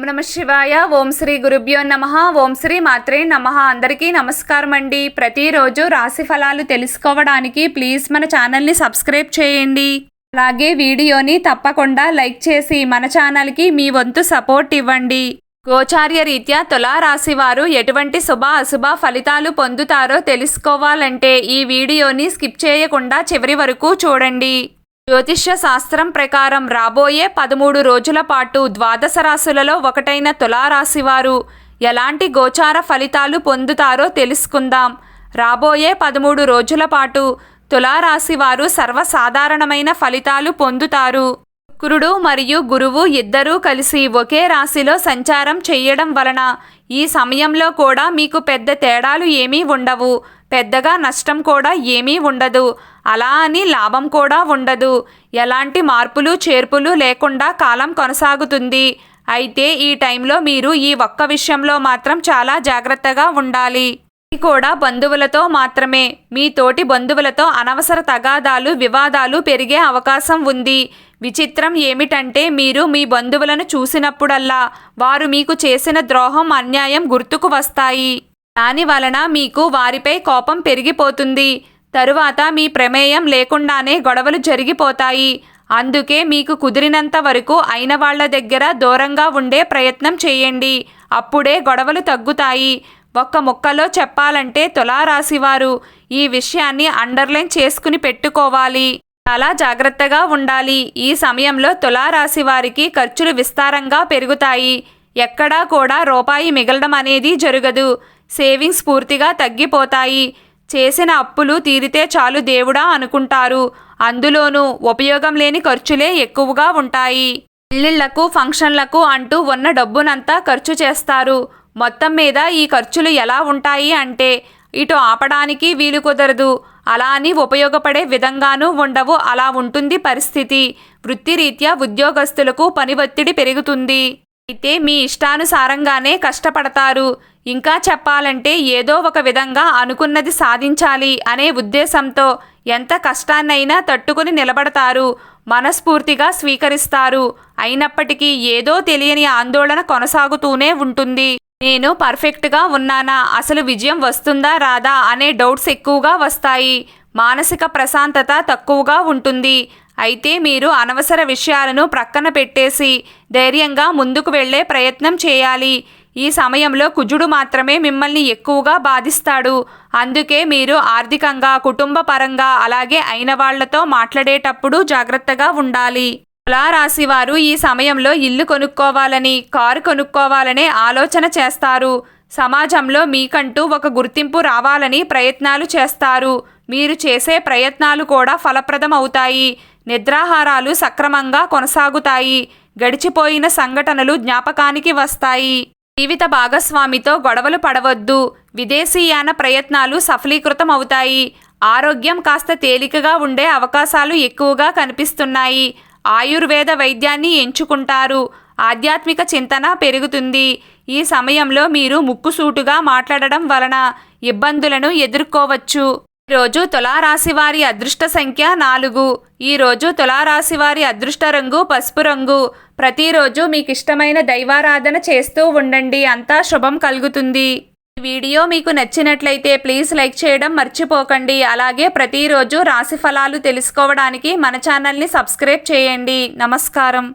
నమ శివాయ. ఓం శ్రీ గురుభ్యో నమః. ఓం శ్రీ మాత్రే నమః. అందరికీ నమస్కారం అండి. ప్రతిరోజు రాశి ఫలాలు తెలుసుకోవడానికి ప్లీజ్ మన ఛానల్ని సబ్స్క్రైబ్ చేయండి. అలాగే వీడియోని తప్పకుండా లైక్ చేసి మన ఛానల్కి మీ వంతు సపోర్ట్ ఇవ్వండి. గోచార్య రీత్యా తులారాశి వారు ఎటువంటి శుభ అశుభ ఫలితాలు పొందుతారో తెలుసుకోవాలంటే ఈ వీడియోని స్కిప్ చేయకుండా చివరి వరకు చూడండి. జ్యోతిష్య శాస్త్రం ప్రకారం రాబోయే 13 రోజుల పాటు ద్వాదశ రాశులలో ఒకటైన తులారాశివారు ఎలాంటి గోచార ఫలితాలు పొందుతారో తెలుసుకుందాం. రాబోయే 13 రోజుల పాటు తులారాశివారు సర్వసాధారణమైన ఫలితాలు పొందుతారు. శుక్రుడు మరియు గురువు ఇద్దరూ కలిసి ఒకే రాశిలో సంచారం చేయడం వలన ఈ సమయంలో కూడా మీకు పెద్ద తేడాలు ఏమీ ఉండవు. పెద్దగా నష్టం కూడా ఏమీ ఉండదు. అలా అని లాభం కూడా ఉండదు. ఎలాంటి మార్పులు చేర్పులు లేకుండా కాలం కొనసాగుతుంది. అయితే ఈ టైంలో మీరు ఈ ఒక్క విషయంలో మాత్రం చాలా జాగ్రత్తగా ఉండాలి. ఇది కూడా బంధువులతో మాత్రమే. మీ తోటి బంధువులతో అనవసర తగాదాలు వివాదాలు పెరిగే అవకాశం ఉంది. విచిత్రం ఏమిటంటే మీరు మీ బంధువులను చూసినప్పుడల్లా వారు మీకు చేసిన ద్రోహం అన్యాయం గుర్తుకు వస్తాయి. దాని వలన మీకు వారిపై కోపం పెరిగిపోతుంది. తరువాత మీ ప్రమేయం లేకుండానే గొడవలు జరిగిపోతాయి. అందుకే మీకు కుదిరినంత వరకు అయిన వాళ్ల దగ్గర దూరంగా ఉండే ప్రయత్నం చేయండి. అప్పుడే గొడవలు తగ్గుతాయి. ఒక్క ముక్కలో చెప్పాలంటే తులారాశివారు ఈ విషయాన్ని అండర్లైన్ చేసుకుని పెట్టుకోవాలి. చాలా జాగ్రత్తగా ఉండాలి. ఈ సమయంలో తులారాశి వారికి ఖర్చులు విస్తారంగా పెరుగుతాయి. ఎక్కడా కూడా రూపాయి మిగలడం అనేది జరగదు. సేవింగ్స్ పూర్తిగా తగ్గిపోతాయి. చేసిన అప్పులు తీరితే చాలు దేవుడా అనుకుంటారు. అందులోనూ ఉపయోగం లేని ఖర్చులే ఎక్కువగా ఉంటాయి. పెళ్లిళ్లకు ఫంక్షన్లకు అంటూ ఉన్న డబ్బునంతా ఖర్చు చేస్తారు. మొత్తం మీద ఈ ఖర్చులు ఎలా ఉంటాయి అంటే ఇటు ఆపడానికి వీలు కుదరదు, అలా అని ఉపయోగపడే విధంగానూ ఉండవు. అలా ఉంటుంది పరిస్థితి. వృత్తిరీత్యా ఉద్యోగస్తులకు పని ఒత్తిడి పెరుగుతుంది. అయితే మీ ఇష్టానుసారంగానే కష్టపడతారు. ఇంకా చెప్పాలంటే ఏదో ఒక విధంగా అనుకున్నది సాధించాలి అనే ఉద్దేశంతో ఎంత కష్టాన్నైనా తట్టుకుని నిలబడతారు. మనస్ఫూర్తిగా స్వీకరిస్తారు. అయినప్పటికీ ఏదో తెలియని ఆందోళన కొనసాగుతూనే ఉంటుంది. నేను పర్ఫెక్ట్గా ఉన్నానా, అసలు విజయం వస్తుందా రాదా అనే డౌట్స్ ఎక్కువగా వస్తాయి. మానసిక ప్రశాంతత తక్కువగా ఉంటుంది. అయితే మీరు అనవసర విషయాలను ప్రక్కన పెట్టేసి ధైర్యంగా ముందుకు వెళ్లే ప్రయత్నం చేయాలి. ఈ సమయంలో కుజుడు మాత్రమే మిమ్మల్ని ఎక్కువగా బాధిస్తాడు. అందుకే మీరు ఆర్థికంగా కుటుంబ పరంగా అలాగే అయిన వాళ్లతో మాట్లాడేటప్పుడు జాగ్రత్తగా ఉండాలి. తులారాశి వారు ఈ సమయంలో ఇల్లు కొనుక్కోవాలని కారు కొనుక్కోవాలనే ఆలోచన చేస్తారు. సమాజంలో మీకంటూ ఒక గుర్తింపు రావాలని ప్రయత్నాలు చేస్తారు. మీరు చేసే ప్రయత్నాలు కూడా ఫలప్రదం అవుతాయి. నిద్రాహారాలు సక్రమంగా కొనసాగుతాయి. గడిచిపోయిన సంఘటనలు జ్ఞాపకానికి వస్తాయి. జీవిత భాగస్వామితో గొడవలు పడవద్దు. విదేశీయాన ప్రయత్నాలు సఫలీకృతం అవుతాయి. ఆరోగ్యం కాస్త తేలికగా ఉండే అవకాశాలు ఎక్కువగా కనిపిస్తున్నాయి. ఆయుర్వేద వైద్యాన్ని ఎంచుకుంటారు. ఆధ్యాత్మిక చింతన పెరుగుతుంది. ఈ సమయంలో మీరు ముక్కుసూటుగా మాట్లాడడం వలన ఇబ్బందులను ఎదుర్కోవచ్చు. ఈరోజు తులారాశి వారి అదృష్ట సంఖ్య 4. ఈరోజు తులారాశి వారి అదృష్ట రంగు పసుపు రంగు. ప్రతిరోజు మీకు ఇష్టమైన దైవారాధన చేస్తూ ఉండండి. అంతా శుభం కలుగుతుంది. ఈ వీడియో మీకు నచ్చినట్లయితే ప్లీజ్ లైక్ చేయడం మర్చిపోకండి. అలాగే ప్రతిరోజు రాశి ఫలాలు తెలుసుకోవడానికి మన ఛానల్ని సబ్స్క్రైబ్ చేయండి. నమస్కారం.